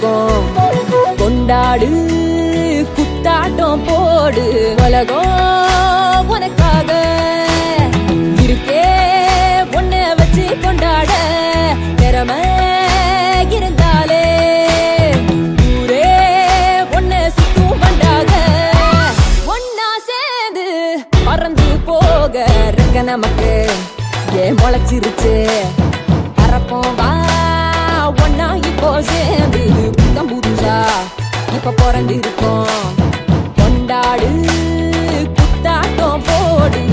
இருக்கும். கொண்டாடு குத்தாட்டம் போடு, உலகம் உனக்காக இருக்கே ஒன்ன வச்சு கொண்டாட. திறமை இருந்தாலே ஊரே ஒன்ன சுத்தும் பண்டாக. ஒன்னா சேர்ந்து பறந்து போக இருக்க நமக்கு ஏன் முளைச்சிருச்சு. பறப்போம் வா ஒன்னா இப்போ சேர்ந்து புத்தம் புதுசா இப்ப பிறந்து இருக்கோம். கொண்டாடு குத்தாட்டம் போடு.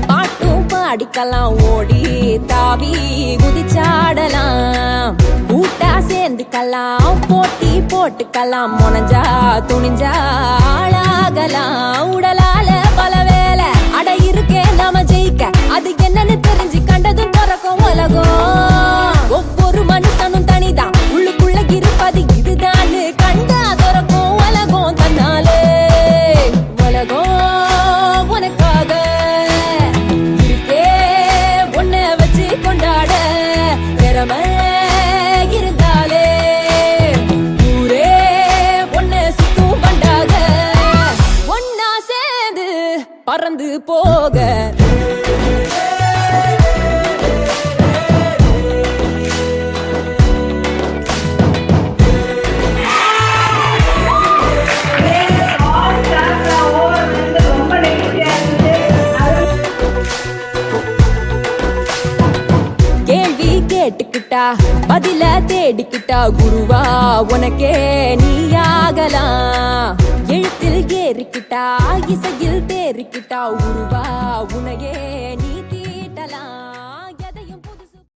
பாட்டும் பாடிக்கலாம், ஓடி தாவி குதிச்சாடலாம். கூட்டா சேர்ந்துக்கலாம், போட்டி போட்டுக்கலாம், முனைஞ்சா துணிஞ்சா ஆளாகலாம். உடலால பல வேலை அட இருக்கே நாம ஜெயிக்க, அது என்னன்னு தெரிஞ்சு கண்டதும் பிறக்கும் உலகம். ஒவ்வொரு மனுஷனும் தனிதான், உள்ளுக்குள்ள இருப்பது இதுதான் கண்டா திறக்கும் உலகம் தன்னாலே. உலகம் உனக்காக கொண்டாட. திறமை இருந்தாலே ஊரே ஒன்ன சுத்தும் பண்டாக. ஒன்னா சேர்ந்து பறந்து போக. கேட்டுக்கிட்டா பதில தேடிக்கிட்டா குருவா உனக்கே நீயாகலாம். எழுத்தில் ஏறிக்கிட்டா இசையில் தேறிக்கிட்டா உருவா